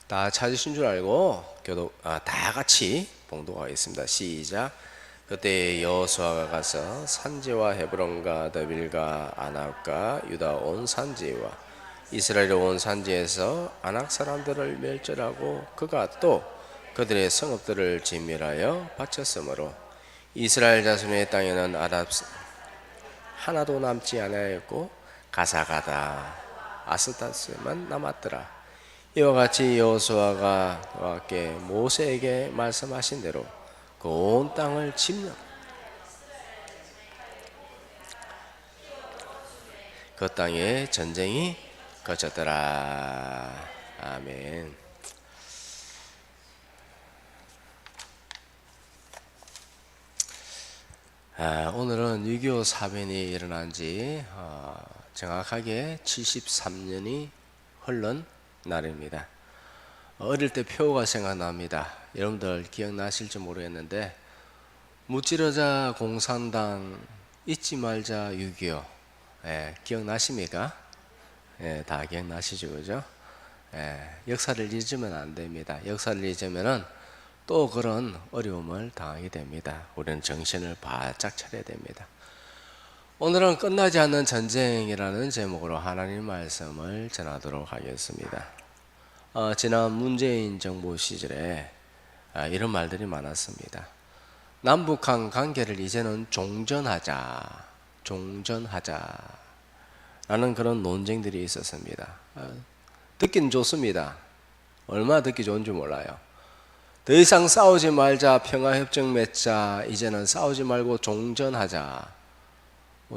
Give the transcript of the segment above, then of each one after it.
다 찾으신 줄 알고 다 같이 봉독하겠습니다. 시작. 그때 여호수아가 가서 산지와 헤브론과 더빌과 아낙과 유다 온 산지와 이스라엘 온 산지에서 아낙 사람들을 멸절하고 그가 또 그들의 성읍들을 진멸하여 바쳤으므로 이스라엘 자손의 땅에는 아답 하나도 남지 아니하였고 가사가다 아스타스만 남았더라. 이와 같이 여호수아가 그와 함께 모세에게 말씀하신 대로 그 온 땅을 침략 그 땅에 전쟁이 거쳤더라. 아멘. 오늘은 6.25 사변이 일어난 지 정확하게 73년이 흘른 날입니다. 어릴 때 표가 생각납니다. 여러분들 기억나실지 모르겠는데 무찌르자 공산당, 잊지 말자 6.25 기억나십니까? 다 기억나시죠, 그죠? 역사를 잊으면 안 됩니다. 역사를 잊으면은 또 그런 어려움을 당하게 됩니다. 우리는 정신을 바짝 차려야 됩니다. 오늘은 끝나지 않는 전쟁이라는 제목으로 하나님 말씀을 전하도록 하겠습니다. 지난 문재인 정부 시절에 이런 말들이 많았습니다. 남북한 관계를 이제는 종전하자 라는 그런 논쟁들이 있었습니다. 듣기는 좋습니다. 얼마나 듣기 좋은지 몰라요. 더 이상 싸우지 말자, 평화협정 맺자, 이제는 싸우지 말고 종전하자.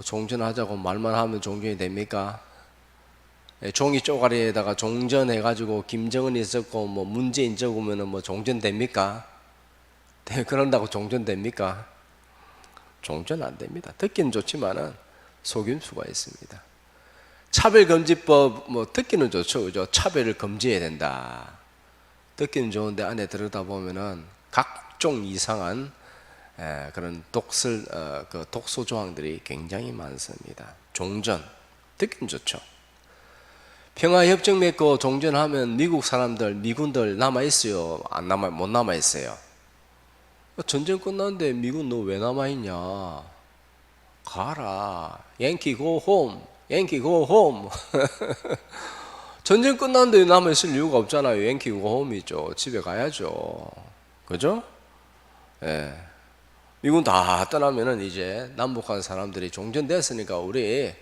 종전하자고 말만 하면 종전이 됩니까? 종이 쪼가리에다가 종전해가지고 김정은이 있었고 문재인 적으면 종전 됩니까? 그런다고 종전 됩니까? 종전 안 됩니다. 듣기는 좋지만은 속임수가 있습니다. 차별금지법 듣기는 좋죠, 그죠? 차별을 금지해야 된다. 듣기는 좋은데 안에 들어다 보면은 각종 이상한 그런 독소 조항들이 굉장히 많습니다. 종전 듣기는 좋죠. 평화협정 맺고 종전하면 미국 사람들, 미군들 남아 있어요? 못 남아 있어요? 전쟁 끝났는데 미군 너 왜 남아 있냐? 가라. 양키 고 홈. 양키 고 홈. 전쟁 끝났는데 남아 있을 이유가 없잖아요. 양키 고 홈이죠. 집에 가야죠. 그죠? 미군 다 떠나면은 이제 남북한 사람들이 종전됐으니까 우리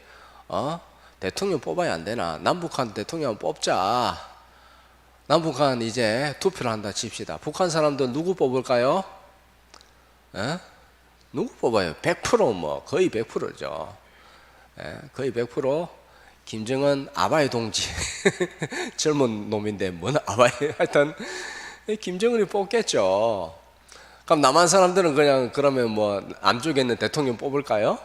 대통령 뽑아야 안 되나? 남북한 대통령 뽑자. 남북한 이제 투표를 한다 칩시다. 북한 사람들 누구 뽑을까요? 누구 뽑아요? 100% 거의 100%죠. 거의 100% 김정은 아바이 동지 젊은 놈인데 뭔 아바이 하여튼 김정은이 뽑겠죠. 그럼 남한 사람들은 그냥 그러면 안쪽에 있는 대통령 뽑을까요?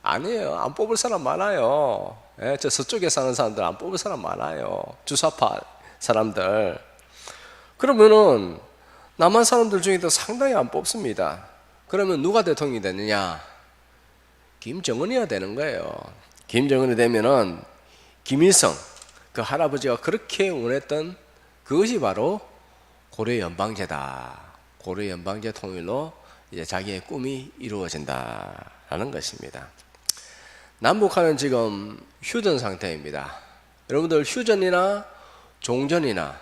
아니에요. 안 뽑을 사람 많아요. 저 서쪽에 사는 사람들 안 뽑을 사람 많아요. 주사파 사람들. 그러면은 남한 사람들 중에도 상당히 안 뽑습니다. 그러면 누가 대통령이 되느냐? 김정은이야 되는 거예요. 김정은이 되면은 김일성 그 할아버지가 그렇게 원했던 그것이 바로 고려 연방제다. 고려 연방제 통일로 이제 자기의 꿈이 이루어진다라는 것입니다. 남북한은 지금 휴전 상태입니다. 여러분들 휴전이나 종전이나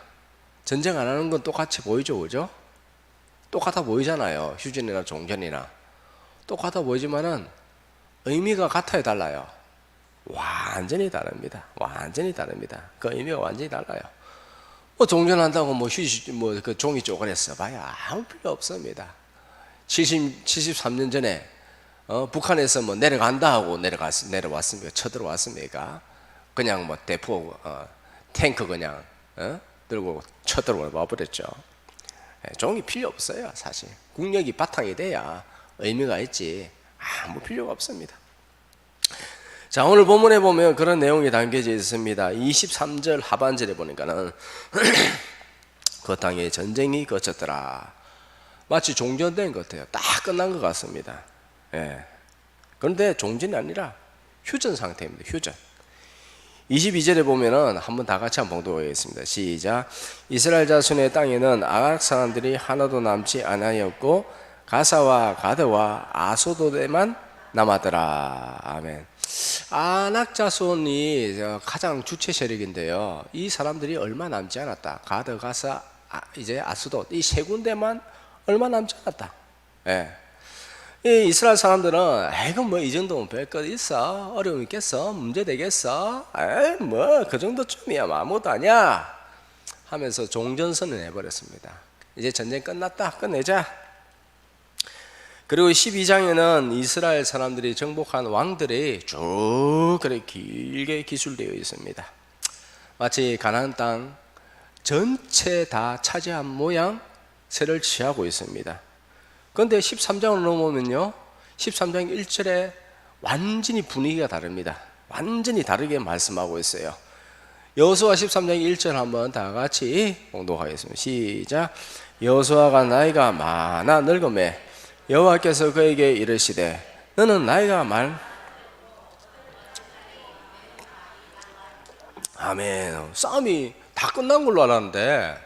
전쟁 안 하는 건 똑같이 보이죠, 그죠? 똑같아 보이잖아요. 휴전이나 종전이나 똑같아 보이지만은 의미가 같아요, 달라요? 완전히 다릅니다. 완전히 다릅니다. 그 의미가 완전히 달라요. 종전한다고 그 종이 쪼그렸어 봐야 아무 필요 없습니다. 73년 전에 북한에서 내려간다 하고 내려왔습니까? 쳐들어왔습니까? 그냥 대포 탱크 그냥 들고 쳐들어와 버렸죠. 종이 필요 없어요, 사실. 국력이 바탕이 돼야 의미가 있지 아무 필요가 없습니다. 자, 오늘 본문에 보면 그런 내용이 담겨져 있습니다. 23절 하반절에 보니까는 그 땅에 전쟁이 거쳤더라. 마치 종전된 것 같아요. 딱 끝난 것 같습니다. 그런데 종전이 아니라 휴전 상태입니다. 휴전. 22절에 보면은 한번 다 같이 한번 봉독하겠습니다. 시작. 이스라엘 자손의 땅에는 아각 사람들이 하나도 남지 아니하였고 가사와 가드와 아소도에만 남았더라. 아멘. 아낙 자손이 가장 주체 세력인데요. 이 사람들이 얼마 남지 않았다. 가드, 가사, 이제 아스돗 이 세 군데만 얼마 남지 않았다. 예. 이 이스라엘 사람들은 이거 뭐 이 정도면 별것 있어? 어려움 있겠어? 문제 되겠어? 에이 뭐 그 정도쯤이야 아무것도 아니야 하면서 종전선언 해버렸습니다. 이제 전쟁 끝났다, 끝내자. 그리고 12장에는 이스라엘 사람들이 정복한 왕들이 쭉 그렇게 길게 기술되어 있습니다. 마치 가나안 땅 전체 다 차지한 모양새를 취하고 있습니다. 그런데 13장으로 넘어오면요, 13장 1절에 완전히 분위기가 다릅니다. 완전히 다르게 말씀하고 있어요. 여호수아 13장 1절 한번 다 같이 봉독하겠습니다. 시작. 여호수아가 나이가 많아 늙음에 여호와께서 그에게 이르시되 너는 나이가 아멘. 싸움이 다 끝난 걸로 알았는데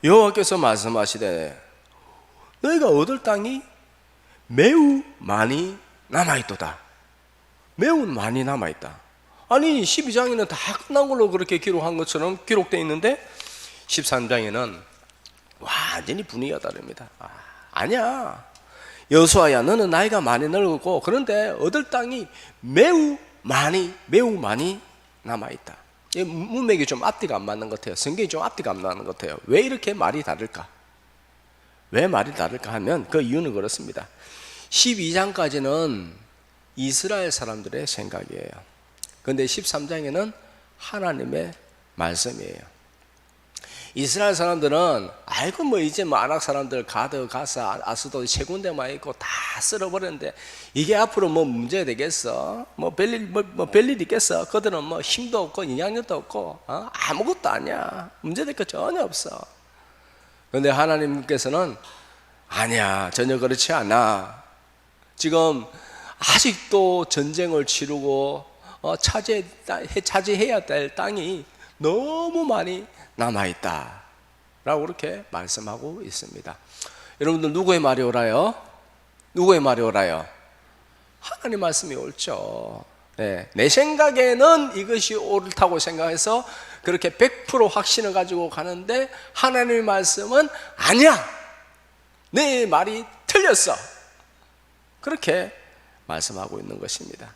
여호와께서 말씀하시되 너희가 얻을 땅이 매우 많이 남아있도다. 매우 많이 남아있다. 아니 12장에는 다 끝난 걸로 그렇게 기록한 것처럼 기록되어 있는데 13장에는 완전히 분위기가 다릅니다. 아니야 여호수아야, 너는 나이가 많이 늙었고 그런데 얻을 땅이 매우 많이 남아있다. 이 문맥이 좀 앞뒤가 안 맞는 것 같아요. 성경이 좀 앞뒤가 안 맞는 것 같아요. 왜 이렇게 말이 다를까? 왜 말이 다를까 하면 그 이유는 그렇습니다. 12장까지는 이스라엘 사람들의 생각이에요. 그런데 13장에는 하나님의 말씀이에요. 이스라엘 사람들은 알고 뭐 이제 뭐 아낙 사람들 가드, 가사, 아스돗 세 군데만 있고 다 쓸어버렸는데 이게 앞으로 뭐 문제 되겠어? 뭐 별일 있겠어? 그들은 뭐 힘도 없고 영향력도 없고 아무것도 아니야. 문제 될 거 전혀 없어. 그런데 하나님께서는 아니야, 전혀 그렇지 않아. 지금 아직도 전쟁을 치르고 차지해야 될 땅이 너무 많이 남아있다 라고 그렇게 말씀하고 있습니다. 여러분들 누구의 말이 옳아요? 누구의 말이 옳아요? 하나님 말씀이 옳죠. 네, 내 생각에는 이것이 옳다고 생각해서 그렇게 100% 확신을 가지고 가는데 하나님의 말씀은 아니야, 내 말이 틀렸어, 그렇게 말씀하고 있는 것입니다.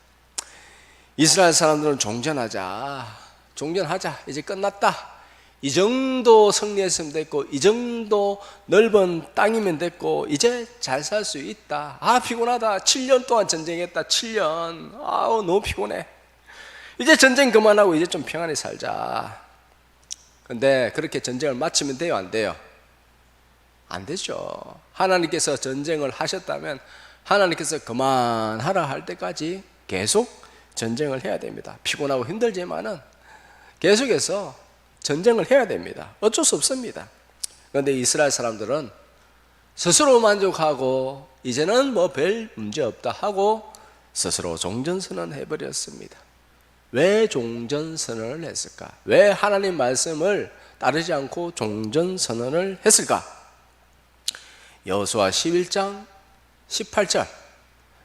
이스라엘 사람들은 종전하자, 이제 끝났다, 이 정도 승리했으면 됐고 이 정도 넓은 땅이면 됐고 이제 잘 살 수 있다. 피곤하다, 7년 동안 전쟁했다, 7년 너무 피곤해, 이제 전쟁 그만하고 이제 좀 평안히 살자. 근데 그렇게 전쟁을 마치면 돼요, 안 돼요? 안 되죠. 하나님께서 전쟁을 하셨다면 하나님께서 그만하라 할 때까지 계속 전쟁을 해야 됩니다. 피곤하고 힘들지만은 계속해서 전쟁을 해야 됩니다. 어쩔 수 없습니다. 그런데 이스라엘 사람들은 스스로 만족하고 이제는 뭐 별 문제 없다 하고 스스로 종전선언을 해버렸습니다. 왜 종전선언을 했을까? 왜 하나님 말씀을 따르지 않고 종전선언을 했을까? 여호수아 11장 18절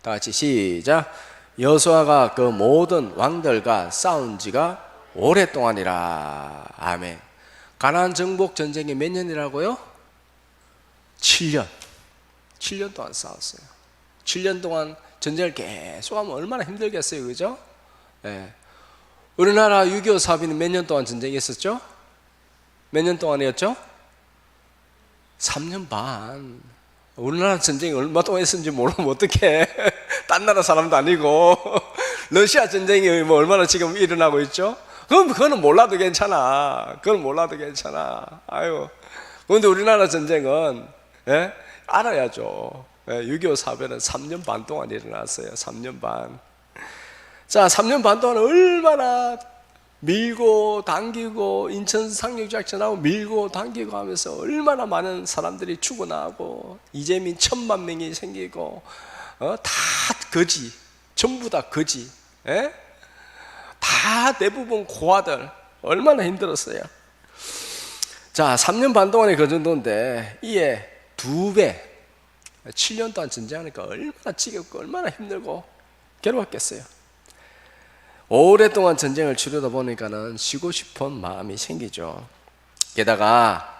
다 같이 시작. 여호수아가 그 모든 왕들과 싸운 지가 오랫동안이라. 아멘. 가나안 정복 전쟁이 몇 년이라고요? 7년. 7년 동안 싸웠어요. 7년 동안 전쟁을 계속하면 얼마나 힘들겠어요, 그죠? 네. 우리나라 6.25 사업인은 몇 년 동안 전쟁했었죠? 몇 년 동안이었죠? 3년 반. 우리나라 전쟁이 얼마 동안 했는지 모르면 어떡해. 딴 나라 사람도 아니고 러시아 전쟁이 뭐 얼마나 지금 일어나고 있죠? 그거는 몰라도 괜찮아. 아유. 그런데 우리나라 전쟁은 알아야죠. 6.25 사변은 3년 반 동안 일어났어요. 3년 반. 자, 3년 반 동안 얼마나 밀고 당기고 인천 상륙작전하고 밀고 당기고 하면서 얼마나 많은 사람들이 죽어나고 이재민 1,000만 명이 생기고 다 거지, 전부 다 거지, 다 다 대부분 고아들 얼마나 힘들었어요. 자, 3년 반 동안에 그 정도인데 이에 2배 7년 동안 전쟁하니까 얼마나 지겹고 얼마나 힘들고 괴로웠겠어요. 오랫동안 전쟁을 치르다 보니까는 쉬고 싶은 마음이 생기죠. 게다가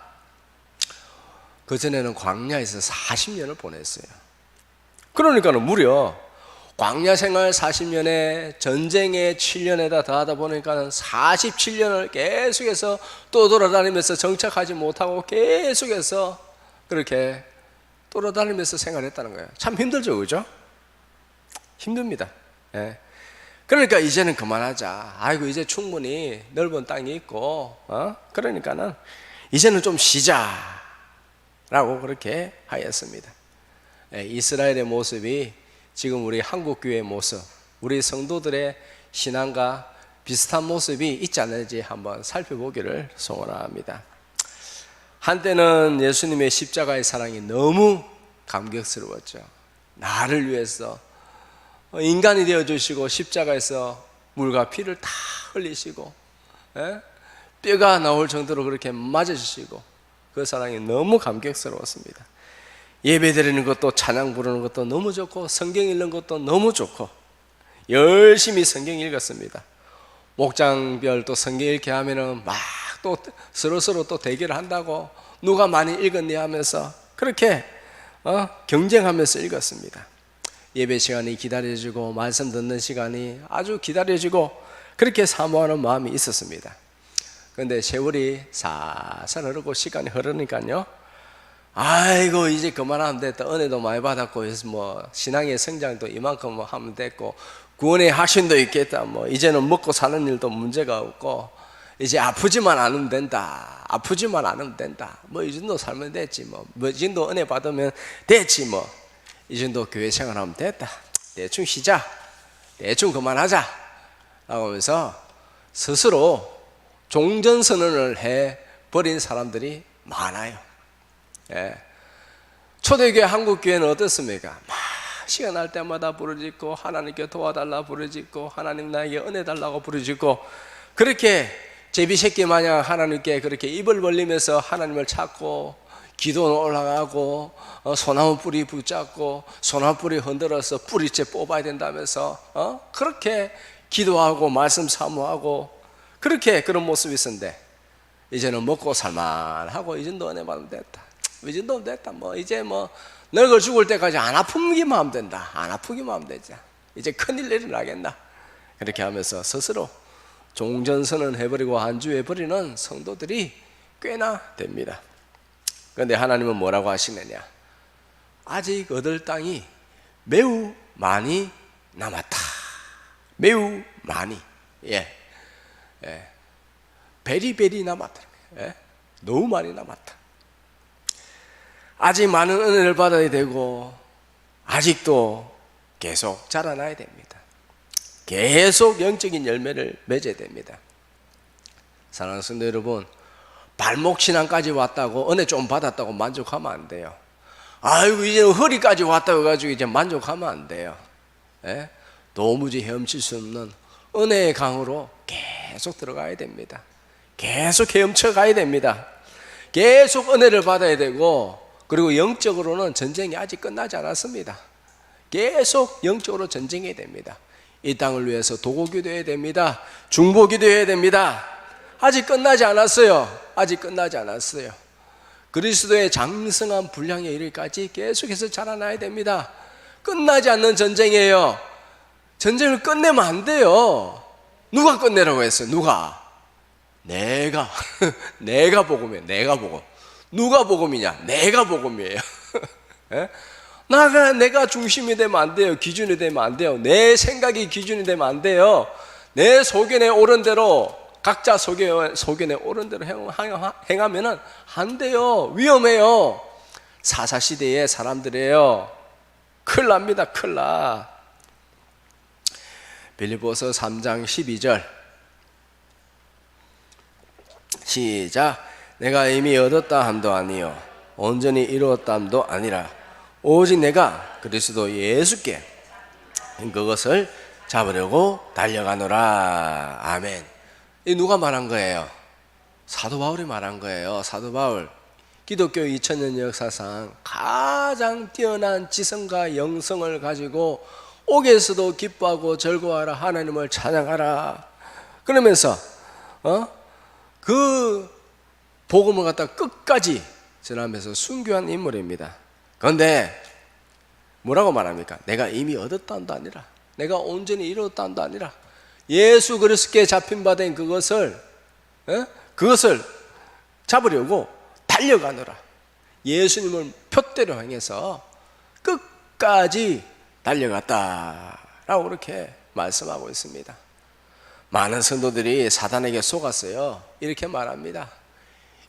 그전에는 광야에서 40년을 보냈어요. 그러니까는 무려 광야 생활 40년에 전쟁에 7년에다 더하다 보니까는 47년을 계속해서 또 돌아다니면서 정착하지 못하고 계속해서 그렇게 돌아다니면서 생활했다는 거예요. 참 힘들죠, 그죠? 힘듭니다. 예. 그러니까 이제는 그만하자. 아이고, 이제 충분히 넓은 땅이 있고, 그러니까는 이제는 좀 쉬자라고 그렇게 하였습니다. 예, 이스라엘의 모습이 지금 우리 한국교회의 모습, 우리 성도들의 신앙과 비슷한 모습이 있지 않는지 한번 살펴보기를 소원합니다. 한때는 예수님의 십자가의 사랑이 너무 감격스러웠죠. 나를 위해서 인간이 되어주시고 십자가에서 물과 피를 다 흘리시고, 뼈가 나올 정도로 그렇게 맞아주시고, 그 사랑이 너무 감격스러웠습니다. 예배 드리는 것도 찬양 부르는 것도 너무 좋고 성경 읽는 것도 너무 좋고 열심히 성경 읽었습니다. 목장별 또 성경 읽게 하면은 막 또 서로 또 대결을 한다고 누가 많이 읽었니 하면서 그렇게 경쟁하면서 읽었습니다. 예배 시간이 기다려지고 말씀 듣는 시간이 아주 기다려지고 그렇게 사모하는 마음이 있었습니다. 그런데 세월이 살살 흐르고 시간이 흐르니까요, 아이고 이제 그만하면 됐다. 은혜도 많이 받았고 뭐 신앙의 성장도 이만큼 하면 됐고 구원의 하신도 있겠다. 뭐 이제는 먹고 사는 일도 문제가 없고 이제 아프지만 않으면 된다. 아프지만 않으면 된다. 뭐 이 정도 살면 됐지. 뭐 이 정도 은혜 받으면 됐지. 뭐 이 정도 교회 생활하면 됐다. 대충 쉬자. 대충 그만하자. 라고 하면서 스스로 종전선언을 해버린 사람들이 많아요. 예. 초대교회 한국교회는 어떻습니까? 막 시간 날 때마다 부르짖고 하나님께 도와달라 부르짖고 하나님 나에게 은혜 달라고 부르짖고 그렇게 제비새끼 마냥 하나님께 그렇게 입을 벌리면서 하나님을 찾고 기도는 올라가고 소나무 뿌리 붙잡고 소나무 뿌리 흔들어서 뿌리째 뽑아야 된다면서 그렇게 기도하고 말씀 사모하고 그렇게 그런 모습이 있었는데 이제는 먹고 살만하고 이 정도 은혜 받으면 됐다. 이 정도면 됐다. 뭐 이제 뭐 늙어 죽을 때까지 안 아프기만 하면 된다. 안 아프기만 하면 되자. 이제 큰일 일어나겠나. 그렇게 하면서 스스로 종전선언 해버리고 안주해버리는 성도들이 꽤나 됩니다. 그런데 하나님은 뭐라고 하시느냐? 아직 얻을 땅이 매우 많이 남았다. 매우 많이. 베리베리 남았다. 너무 많이 남았다. 아직 많은 은혜를 받아야 되고 아직도 계속 자라나야 됩니다. 계속 영적인 열매를 맺어야 됩니다. 사랑하는 성도 여러분, 발목신앙까지 왔다고 은혜 좀 받았다고 만족하면 안 돼요. 아이고 이제 허리까지 왔다고 해가지고 이제 만족하면 안 돼요. 도무지 헤엄칠 수 없는 은혜의 강으로 계속 들어가야 됩니다. 계속 헤엄쳐 가야 됩니다. 계속 은혜를 받아야 되고 그리고 영적으로는 전쟁이 아직 끝나지 않았습니다. 계속 영적으로 전쟁해야 됩니다. 이 땅을 위해서 도고기도해야 됩니다. 중보기도해야 됩니다. 아직 끝나지 않았어요. 아직 끝나지 않았어요. 그리스도의 장성한 분량에 이르기까지 계속해서 자라나야 됩니다. 끝나지 않는 전쟁이에요. 전쟁을 끝내면 안 돼요. 누가 끝내라고 했어요? 누가? 내가 내가 복음이에요. 내가 복음. 누가 복음이냐? 내가 복음이에요. 내가 중심이 되면 안 돼요. 기준이 되면 안 돼요. 내 생각이 기준이 되면 안 돼요. 내 소견에 옳은 대로 각자 소견에 옳은 대로 행하면은 안 돼요. 위험해요. 사사시대의 사람들이에요. 큰일 납니다. 큰일 나. 빌립보서 3장 12절 시작. 내가 이미 얻었다 함도 아니요 온전히 이루었다 함도 아니라 오직 내가 그리스도 예수께 그것을 잡으려고 달려가노라. 아멘. 이 누가 말한 거예요? 사도 바울이 말한 거예요. 사도 바울. 기독교 2000년 역사상 가장 뛰어난 지성과 영성을 가지고 옥에서도 기뻐하고 즐거워하라, 하나님을 찬양하라, 그러면서 그 복음을 갖다 끝까지 전하면서 순교한 인물입니다. 그런데 뭐라고 말합니까? 내가 이미 얻었다는 아니라, 내가 온전히 이루었다는 아니라, 예수 그리스도께 잡힌 바 된 그것을 잡으려고 달려가노라. 예수님을 표대로 향해서 끝까지 달려갔다라고 그렇게 말씀하고 있습니다. 많은 성도들이 사단에게 속았어요. 이렇게 말합니다.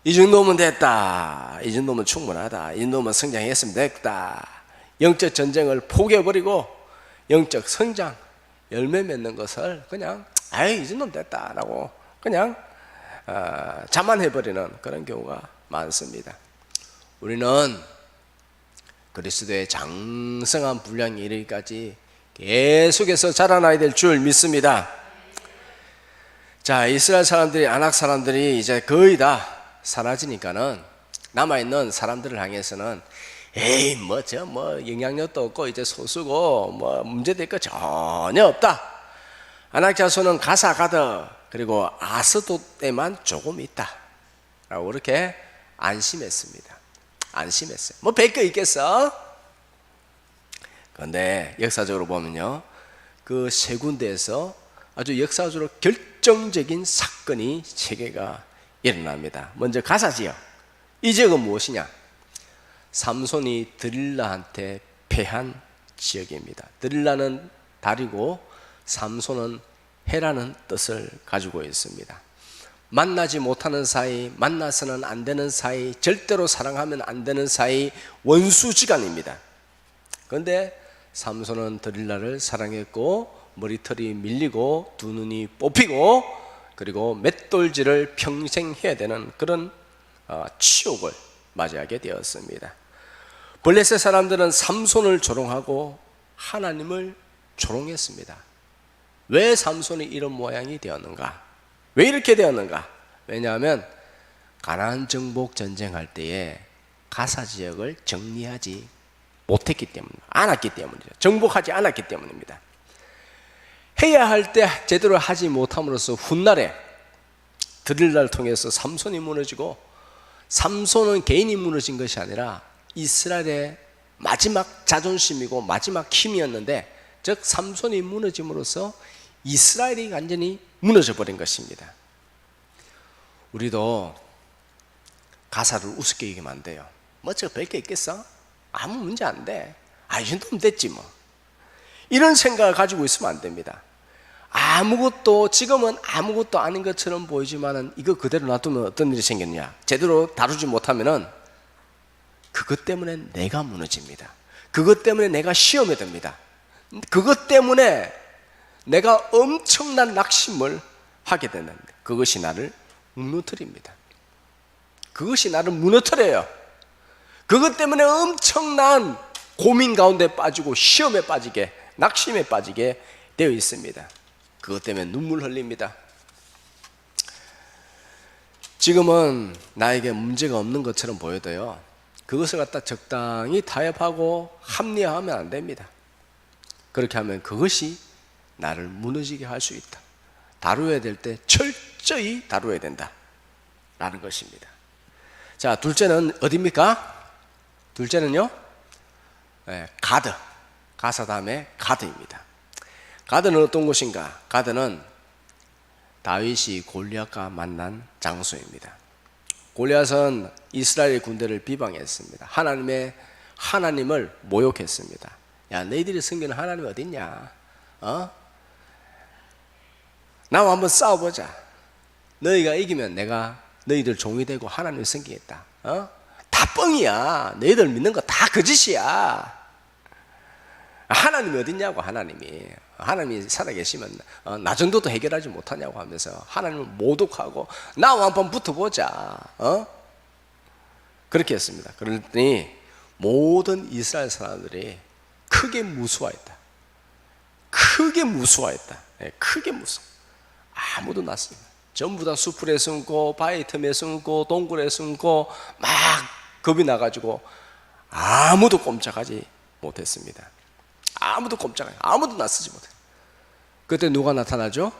이 정도면 됐다, 이 정도면 충분하다, 이 정도면 성장했으면 됐다. 영적 전쟁을 포기해버리고 영적 성장, 열매 맺는 것을 그냥 이 정도면 됐다라고 그냥 자만해버리는 그런 경우가 많습니다. 우리는 그리스도의 장성한 분량이 이르기까지 계속해서 자라나야 될 줄 믿습니다. 자, 이스라엘 사람들이, 아낙 사람들이 이제 거의 다 사라지니까는 남아있는 사람들을 향해서는 에이 뭐 영향력도 없고 이제 소수고 뭐 문제될 거 전혀 없다. 아낙 자손은 가사 가드 그리고 아스돗에만 조금 있다 라고 그렇게 안심했습니다. 안심했어요. 뭐 별 거 있겠어? 그런데 역사적으로 보면요, 그 세 군데에서 아주 역사적으로 결정적인 사건이 세 개가 일어납니다. 먼저 가사 지역. 이 지역은 무엇이냐? 삼손이 드릴라한테 패한 지역입니다. 드릴라는 달이고 삼손은 해라는 뜻을 가지고 있습니다. 만나지 못하는 사이, 만나서는 안 되는 사이, 절대로 사랑하면 안 되는 사이, 원수지간입니다. 그런데 삼손은 드릴라를 사랑했고 머리털이 밀리고 두 눈이 뽑히고 그리고 맷돌질을 평생 해야 되는 그런 치욕을 맞이하게 되었습니다. 블레셋 사람들은 삼손을 조롱하고 하나님을 조롱했습니다. 왜 삼손이 이런 모양이 되었는가? 왜 이렇게 되었는가? 왜냐하면 가나안 정복 전쟁할 때에 가사 지역을 정리하지 못했기 때문입니다. 않았기 때문이죠. 정복하지 않았기 때문입니다. 해야 할 때 제대로 하지 못함으로써 훗날에 드릴라를 통해서 삼손이 무너지고, 삼손은 개인이 무너진 것이 아니라 이스라엘의 마지막 자존심이고 마지막 힘이었는데, 즉 삼손이 무너짐으로써 이스라엘이 완전히 무너져 버린 것입니다. 우리도 가사를 우습게 얘기하면 안 돼요. 뭐 저 별게 있겠어? 아무 문제 안 돼. 이 정도면 됐지 뭐. 이런 생각을 가지고 있으면 안 됩니다. 아무것도, 지금은 아무것도 아닌 것처럼 보이지만은 이거 그대로 놔두면 어떤 일이 생겼냐? 제대로 다루지 못하면은 그것 때문에 내가 무너집니다. 그것 때문에 내가 시험에 듭니다. 그것 때문에 내가 엄청난 낙심을 하게 되는, 그것이 나를 무너뜨립니다. 그것이 나를 무너뜨려요. 그것 때문에 엄청난 고민 가운데 빠지고 시험에 빠지게, 낙심에 빠지게 되어 있습니다. 그것 때문에 눈물 흘립니다. 지금은 나에게 문제가 없는 것처럼 보여도요, 그것을 갖다 적당히 타협하고 합리화하면 안 됩니다. 그렇게 하면 그것이 나를 무너지게 할 수 있다. 다루어야 될 때 철저히 다루어야 된다 라는 것입니다. 자, 둘째는 어디입니까? 둘째는요, 가드. 가사 다음에 가드입니다. 가드는 어떤 곳인가? 가드는 다윗이 골리앗과 만난 장소입니다. 골리앗은 이스라엘 군대를 비방했습니다. 하나님을 모욕했습니다. 야, 너희들이 섬기는 하나님이 어딨냐? 나와 한번 싸워보자. 너희가 이기면 내가 너희들 종이 되고 하나님을 섬기겠다. 다 뻥이야. 너희들 믿는 거 다 거짓이야. 하나님이 어딨냐고. 하나님이 살아계시면 나 정도도 해결하지 못하냐고 하면서 하나님을 모독하고 나와 한번 붙어보자. 그렇게 했습니다. 그러더니 모든 이스라엘 사람들이 크게 무수화했다. 크게 무서워했다. 예, 크게 무서워. 아무도 났습니다. 전부 다 수풀에 숨고 바위 틈에 숨고 동굴에 숨고 막 겁이 나가지고 아무도 꼼짝하지 못했습니다. 아무도 꼼짝하지, 아무도 나서지 못해. 그때 누가 나타나죠?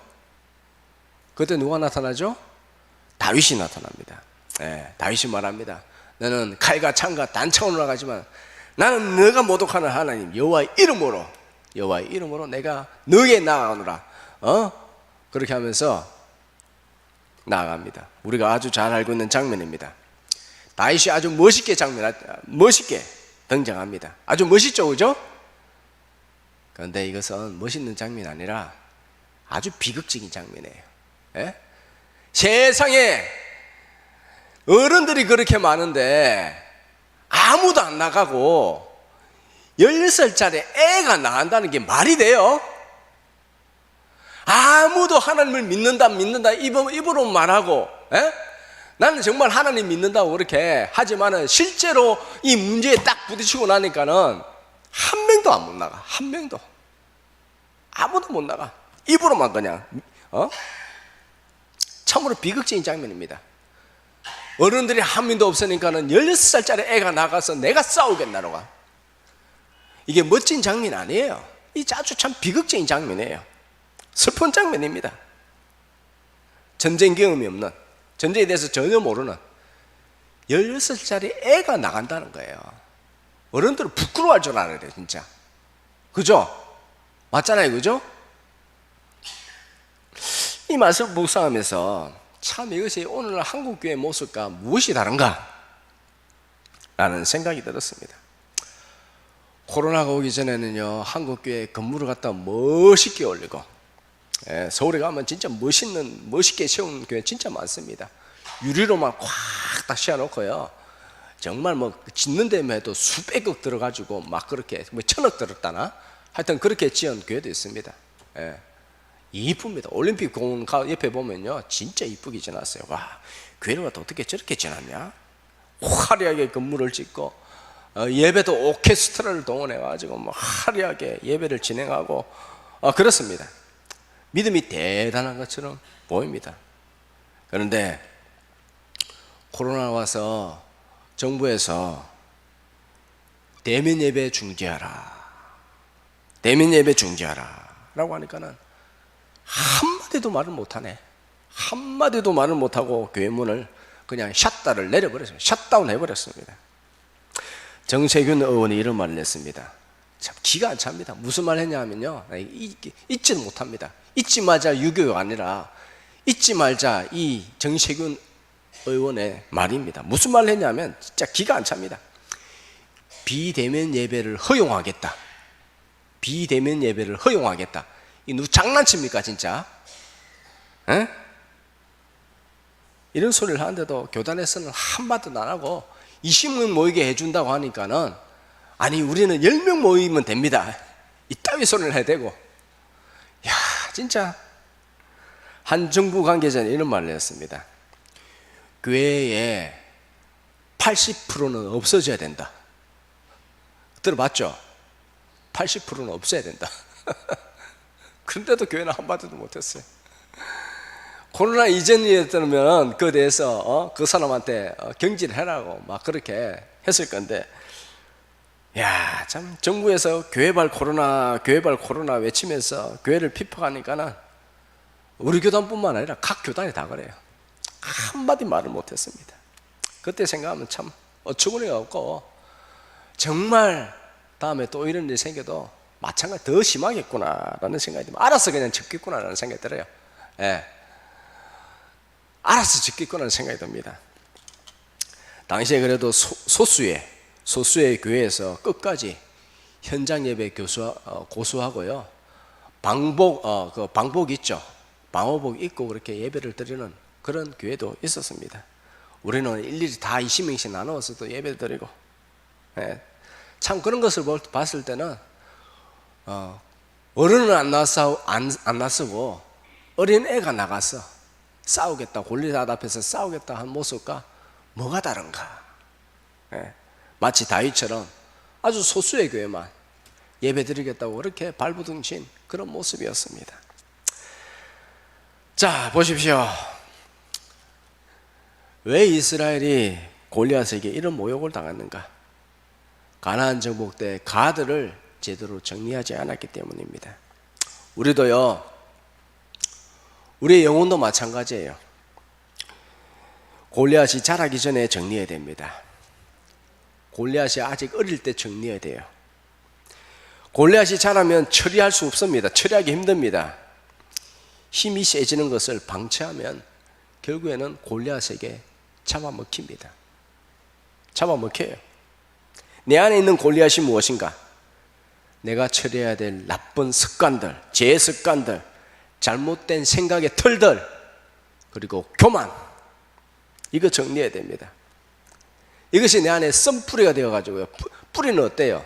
그때 누가 나타나죠? 다윗이 나타납니다. 예, 다윗이 말합니다. 너는 칼과 창과 단창으로 나가지만 나는 너가 모독하는 하나님 여호와의 이름으로 내가 너에게 나아가노라. 그렇게 하면서 나아갑니다. 우리가 아주 잘 알고 있는 장면입니다. 다윗이 아주 멋있게 등장합니다. 아주 멋있죠, 그죠? 그런데 이것은 멋있는 장면이 아니라 아주 비극적인 장면이에요. 예? 세상에 어른들이 그렇게 많은데 아무도 안 나가고 16살짜리 애가 나간다는 게 말이 돼요? 아무도 하나님을 믿는다 입으로 말하고, 에? 나는 정말 하나님 믿는다고 그렇게 하지만은 실제로 이 문제에 딱 부딪히고 나니까는 한 명도 못 나가. 한 명도. 아무도 못 나가. 입으로만 그냥. 참으로 비극적인 장면입니다. 어른들이 한 명도 없으니까는 16살짜리 애가 나가서 내가 싸우겠나로가. 이게 멋진 장면 아니에요. 이 아주 참 비극적인 장면이에요. 슬픈 장면입니다. 전쟁 경험이 없는, 전쟁에 대해서 전혀 모르는 16살짜리 애가 나간다는 거예요. 어른들은 부끄러워할 줄 알아야 돼요, 진짜. 그죠? 맞잖아요, 그죠? 이 말씀을 묵상하면서 참 이것이 오늘날 한국교회의 모습과 무엇이 다른가? 라는 생각이 들었습니다. 코로나가 오기 전에는요, 한국교회 건물을 갖다 멋있게 올리고, 서울에 가면 진짜 멋있게 세운 교회 진짜 많습니다. 유리로만 콱 다 씌워놓고요, 정말 뭐 짓는 데만 해도 수백억 들어가지고 막 그렇게 뭐 천억 들었다나 하여튼 그렇게 지은 교회도 있습니다. 이쁩니다. 올림픽 공원 옆에 보면요, 진짜 이쁘게 지났어요. 와, 교회를 갖다 어떻게 저렇게 지났냐? 화려하게 건물을 짓고, 예배도 오케스트라를 동원해가지고 뭐 화려하게 예배를 진행하고, 그렇습니다. 믿음이 대단한 것처럼 보입니다. 그런데 코로나 와서 정부에서 대면 예배 중지하라 라고 하니까는 한마디도 말을 못하네. 한마디도 말을 못하고 교회 문을 그냥 샷다를 내려버렸습니다. 샷다운 해버렸습니다. 정세균 의원이 이런 말을 했습니다. 참 기가 안 찹니다. 무슨 말 했냐면요, 잊지는 못합니다. 잊지 말자 유교가 아니라 잊지 말자 이 정세균 의원의 말입니다. 무슨 말을 했냐면 진짜 기가 안 찹니다. 비대면 예배를 허용하겠다. 비대면 예배를 허용하겠다. 이 누구 장난칩니까 진짜? 에? 이런 소리를 하는데도 교단에서는 한마디도 안 하고 20명 모이게 해준다고 하니까는, 아니 우리는 10명 모이면 됩니다, 이따위 소리를 해야 되고. 야, 진짜 한 정부 관계자는 이런 말을 했습니다. 교회의 80%는 없어져야 된다. 들어봤죠? 80%는 없어야 된다. 그런데도 교회는 한마디도 못했어요. 코로나 이전이었다면 그에 대해서 그 사람한테 경질을 해라고 막 그렇게 했을 건데, 야, 참 정부에서 교회발 코로나 외치면서 교회를 비판하니까는 우리 교단뿐만 아니라 각 교단이 다 그래요. 한마디 말을 못했습니다. 그때 생각하면 참 어처구니가 없고, 정말 다음에 또 이런 일이 생겨도 마찬가지 더 심하겠구나라는 생각이 듭니다. 알아서 그냥 접겠구나라는 생각이 들어요. 알아서 짓겠구나라는 생각이 듭니다. 당시에 그래도 소수의 교회에서 끝까지 현장 예배 고수하고요, 방복 있죠. 방호복 입고 그렇게 예배를 드리는 그런 교회도 있었습니다. 우리는 일일이 다 20명씩 나누어서 또 예배 드리고, 참 그런 것을 봤을 때는 어른은 안 나서고 어린 애가 나가서 싸우겠다, 골리앗 앞에서 싸우겠다 한 모습과 뭐가 다른가? 마치 다윗처럼 아주 소수의 교회만 예배 드리겠다고 그렇게 발부둥친 그런 모습이었습니다. 자, 보십시오. 왜 이스라엘이 골리앗에게 이런 모욕을 당했는가? 가나안 정복 때 가드를 제대로 정리하지 않았기 때문입니다. 우리도요, 우리의 영혼도 마찬가지예요. 골리앗이 자라기 전에 정리해야 됩니다. 골리앗이 아직 어릴 때 정리해야 돼요. 골리앗이 자라면 처리할 수 없습니다. 처리하기 힘듭니다. 힘이 세지는 것을 방치하면 결국에는 골리앗에게 잡아먹힙니다. 잡아먹혀요. 내 안에 있는 골리앗이 무엇인가? 내가 처리해야 될 나쁜 습관들, 제 습관들, 잘못된 생각의 틀들, 그리고 교만, 이거 정리해야 됩니다. 이것이 내 안에 썬뿌리가 되어가지고요. 뿌리는 어때요?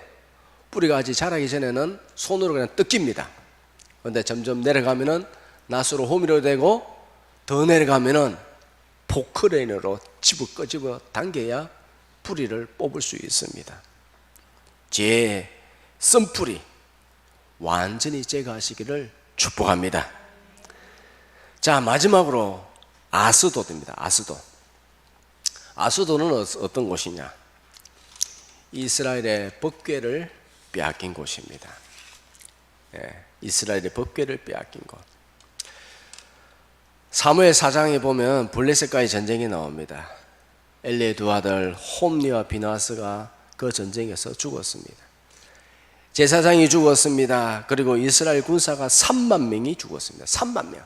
뿌리가 아직 자라기 전에는 손으로 그냥 뜯깁니다. 그런데 점점 내려가면은 낫으로 호미로 되고, 더 내려가면은 포크레인으로 끄집어 당겨야 뿌리를 뽑을 수 있습니다. 제 썬뿌리 완전히 제거하시기를 축복합니다. 자, 마지막으로 아스돗입니다. 아스돗은 어떤 곳이냐? 이스라엘의 법궤를 빼앗긴 곳입니다. 이스라엘의 법궤를 빼앗긴 곳. 사무엘 4장에 보면 블레셋과의 전쟁이 나옵니다. 엘리의 두 아들 홈니와 비나스가 그 전쟁에서 죽었습니다. 제사장이 죽었습니다. 그리고 이스라엘 군사가 3만 명이 죽었습니다. 3만 명.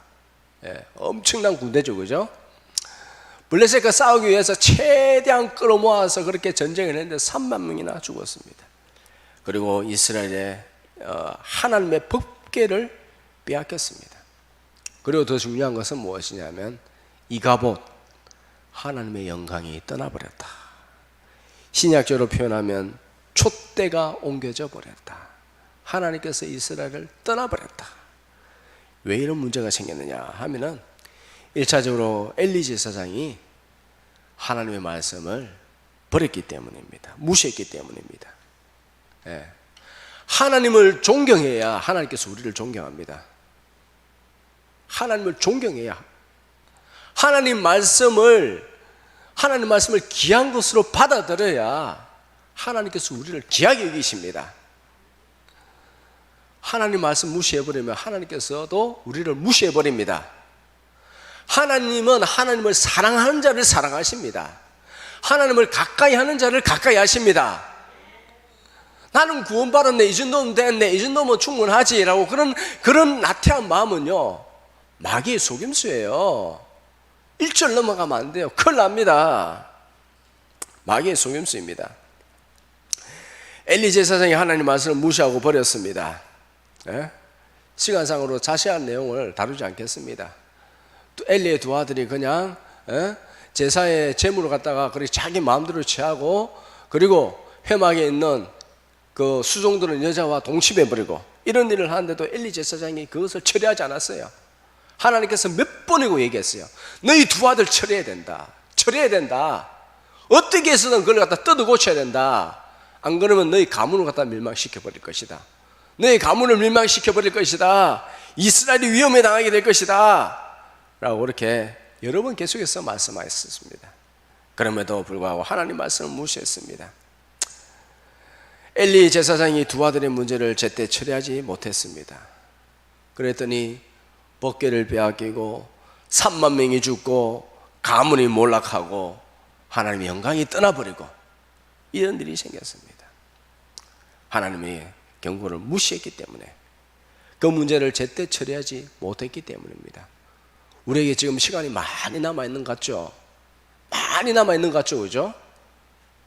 엄청난 군대죠, 그죠? 블레셋과 싸우기 위해서 최대한 끌어모아서 그렇게 전쟁을 했는데 3만 명이나 죽었습니다. 그리고 이스라엘의 하나님의 법궤를 빼앗겼습니다. 그리고 더 중요한 것은 무엇이냐면 이가봇, 하나님의 영광이 떠나버렸다. 신약적으로 표현하면 촛대가 옮겨져 버렸다. 하나님께서 이스라엘을 떠나버렸다. 왜 이런 문제가 생겼느냐 하면은 1차적으로 엘리 제사장이 하나님의 말씀을 버렸기 때문입니다. 무시했기 때문입니다. 하나님을 존경해야 하나님께서 우리를 존경합니다. 하나님을 존경해야, 하나님 말씀을 귀한 것으로 받아들여야 하나님께서 우리를 귀하게 여기십니다. 하나님 말씀 무시해버리면 하나님께서도 우리를 무시해버립니다. 하나님은 하나님을 사랑하는 자를 사랑하십니다. 하나님을 가까이 하는 자를 가까이 하십니다. 나는 구원받았네, 이 정도면 됐네, 이 정도면 충분하지 라고 그런 나태한 마음은요, 마귀의 속임수예요. 1절 넘어가면 안 돼요. 큰일 납니다. 마귀의 속임수입니다. 엘리 제사장이 하나님 말씀을 무시하고 버렸습니다. 시간상으로 자세한 내용을 다루지 않겠습니다. 엘리의 두 아들이 그냥 제사의 제물을 갖다가 그렇게 자기 마음대로 취하고, 그리고 회막에 있는 그 수종들은 여자와 동침해버리고 이런 일을 하는데도 엘리 제사장이 그것을 처리하지 않았어요. 하나님께서 몇 번이고 얘기했어요. 너희 두 아들 처리해야 된다. 처리해야 된다. 어떻게 해서든 그걸 갖다 뜯어 고쳐야 된다. 안 그러면 너희 가문을 갖다 멸망시켜버릴 것이다. 너희 가문을 멸망시켜버릴 것이다. 이스라엘이 위험에 당하게 될 것이다 라고 그렇게 여러 번 계속해서 말씀하셨습니다. 그럼에도 불구하고 하나님 말씀을 무시했습니다. 엘리 제사장이 두 아들의 문제를 제때 처리하지 못했습니다. 그랬더니 법궤를 빼앗기고 3만 명이 죽고 가문이 몰락하고 하나님의 영광이 떠나버리고 이런 일이 생겼습니다. 하나님의 경고를 무시했기 때문에, 그 문제를 제때 처리하지 못했기 때문입니다. 우리에게 지금 시간이 많이 남아있는 것 같죠? 많이 남아있는 것 같죠? 그죠?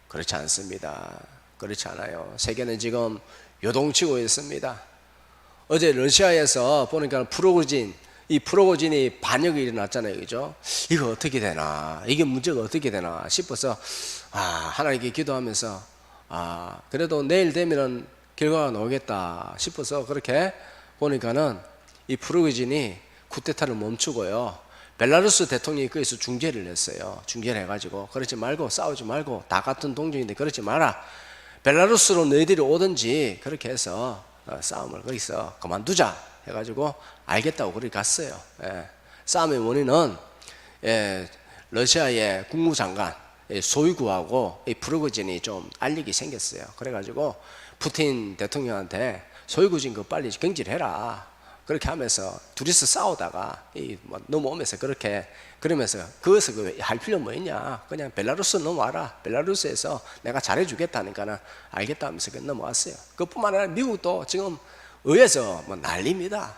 그렇지 않습니다. 그렇지 않아요. 세계는 지금 요동치고 있습니다. 어제 러시아에서 보니까 이 프로고진이 반역이 일어났잖아요. 그죠? 이거 어떻게 되나? 이게 문제가 어떻게 되나 싶어서 하나님께 기도하면서 그래도 내일 되면은 결과가 나오겠다 싶어서 그렇게 보니까는 이 프로고진이 쿠데타를 멈추고요, 벨라루스 대통령이 거기서 중재를 했어요. 중재를 해가지고 그러지 말고, 싸우지 말고, 다 같은 동족인데 그러지 마라, 벨라루스로 너희들이 오든지 그렇게 해서 싸움을 거기서 그만두자 해가지고 알겠다고 그렇게 갔어요. 싸움의 원인은 러시아의 국무장관 소이구하고 프리고진이 좀 알력이 생겼어요. 그래가지고 푸틴 대통령한테 소이구 진 거 빨리 경질해라 그렇게 하면서 둘이서 싸우다가 넘어오면서 그러면서 거기서 할 필요 뭐 있냐, 그냥 벨라루스 넘어와라, 벨라루스에서 내가 잘해주겠다니까는 알겠다 하면서 넘어왔어요. 그뿐만 아니라 미국도 지금 의회에서 난리입니다.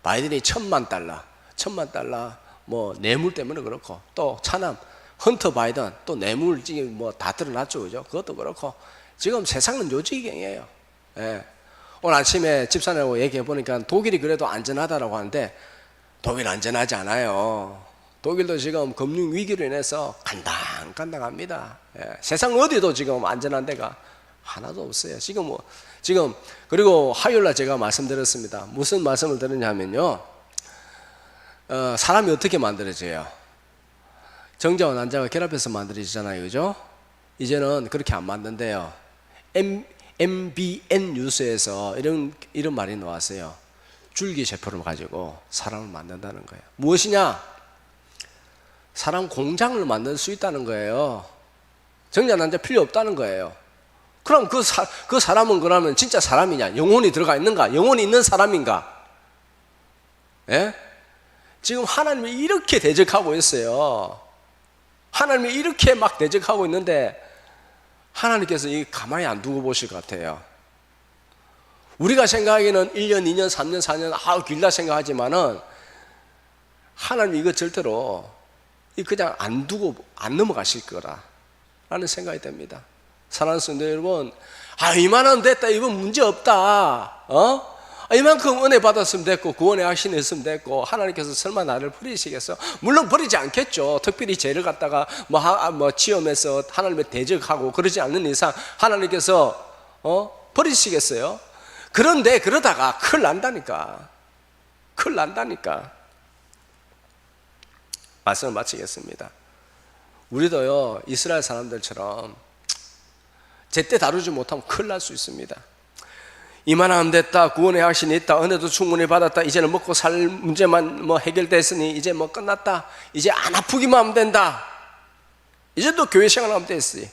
바이든이 $10,000,000 뭐 뇌물 때문에 그렇고, 또 차남 헌터 바이든 또 뇌물 지금 뭐 다 드러났죠, 그죠? 그것도 그렇고 지금 세상은 요지경이에요. 오늘 아침에 집사님하고 얘기해 보니까 독일이 그래도 안전하다라고 하는데 독일 안전하지 않아요. 독일도 지금 금융 위기로 인해서 간당간당합니다. 세상 어디도 지금 안전한 데가 하나도 없어요. 지금 그리고 화요일날 제가 말씀드렸습니다. 무슨 말씀을 드렸냐면요, 사람이 어떻게 만들어져요? 정자와 난자가 결합해서 만들어지잖아요, 그죠? 이제는 그렇게 안 만든대요. MBN 뉴스에서 이런 말이 나왔어요. 줄기세포를 가지고 사람을 만든다는 거예요. 무엇이냐? 사람 공장을 만들 수 있다는 거예요. 정자 난자 필요 없다는 거예요. 그럼 그 사람은 그러면 진짜 사람이냐? 영혼이 들어가 있는가? 영혼이 있는 사람인가? 지금 하나님이 이렇게 대적하고 있어요. 하나님이 이렇게 막 대적하고 있는데 하나님께서 이 가만히 안 두고 보실 것 같아요. 우리가 생각하기에는 1년, 2년, 3년, 4년 길다 생각하지만은 하나님 이거 절대로 그냥 안 두고 안 넘어가실 거라는 생각이 듭니다. 사랑하는 성도 여러분, 이만하면 됐다, 이건 문제 없다, 이만큼 은혜 받았으면 됐고 구원의 확신이 있으면 됐고 하나님께서 설마 나를 버리시겠어? 물론 버리지 않겠죠. 특별히 죄를 갖다가 지으면서 하나님의 대적하고 그러지 않는 이상 하나님께서 버리시겠어요? 그런데 그러다가 큰일 난다니까. 말씀을 마치겠습니다. 우리도요, 이스라엘 사람들처럼 제때 다루지 못하면 큰일 날 수 있습니다. 이만하면 됐다, 구원의 확신이 있다, 은혜도 충분히 받았다, 이제는 먹고 살 문제만 해결됐으니 이제 끝났다, 이제 안 아프기만 하면 된다, 이제 또 교회 생활하면 됐지,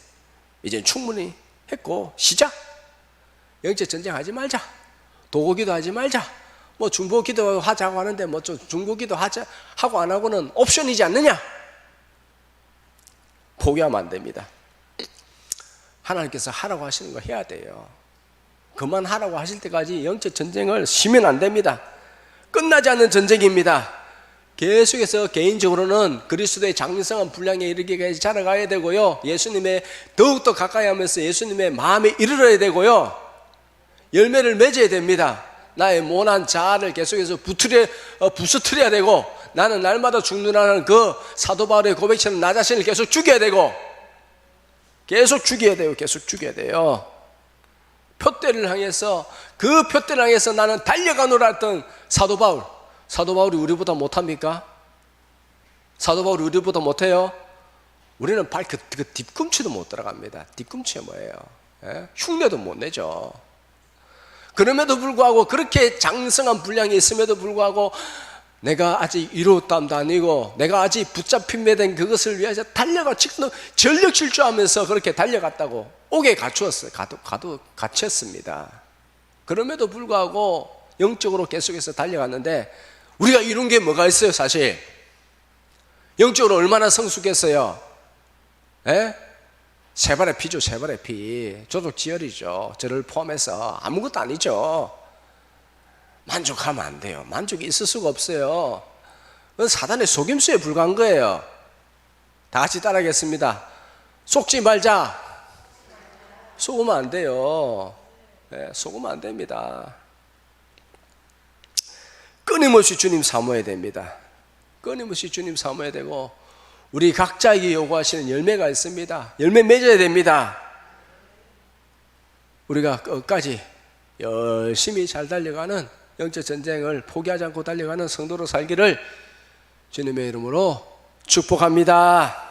이제 충분히 했고 시작. 영적 전쟁 하지 말자, 도구기도 하지 말자, 중보기도 하자고 하는데 중보기도 하고 안 하고는 옵션이지 않느냐? 포기하면 안 됩니다. 하나님께서 하라고 하시는 거 해야 돼요. 그만하라고 하실 때까지 영적 전쟁을 쉬면 안 됩니다. 끝나지 않는 전쟁입니다. 계속해서 개인적으로는 그리스도의 장성한 분량에 이르기까지 자라가야 되고요, 예수님의 더욱더 가까이 하면서 예수님의 마음에 이르러야 되고요, 열매를 맺어야 됩니다. 나의 모난 자아를 계속해서 부수트려야 되고, 나는 날마다 죽는다는 그 사도 바울의 고백처럼 나 자신을 계속 죽여야 되고, 계속 죽여야 돼요. 표대를 향해서, 그 표대를 향해서 나는 달려가노라 했던 사도 바울이 우리보다 못합니까? 사도 바울이 우리보다 못해요? 우리는 그 뒤꿈치도 못 들어갑니다. 뒤꿈치가 뭐예요? 흉내도 못 내죠. 그럼에도 불구하고, 그렇게 장성한 분량이 있음에도 불구하고 내가 아직 이루었담도 아니고 내가 아직 붙잡힘에 된 그것을 위해서 달려가 지금 전력 질주하면서 그렇게 달려갔다고 옥에 갇혔습니다. 그럼에도 불구하고 영적으로 계속해서 달려갔는데 우리가 이룬 게 뭐가 있어요? 사실 영적으로 얼마나 성숙했어요? 세 발의 피죠. 세 발의 피. 조족지혈이죠. 저를 포함해서 아무것도 아니죠. 만족하면 안 돼요. 만족이 있을 수가 없어요. 그건 사단의 속임수에 불과한 거예요. 다 같이 따라하겠습니다. 속지 말자. 속으면 안 돼요. 속으면 안 됩니다. 끊임없이 주님 사모해야 됩니다. 끊임없이 주님 사모해야 되고, 우리 각자에게 요구하시는 열매가 있습니다. 열매 맺어야 됩니다. 우리가 끝까지 열심히 잘 달려가는 영적 전쟁을 포기하지 않고 달려가는 성도로 살기를 주님의 이름으로 축복합니다.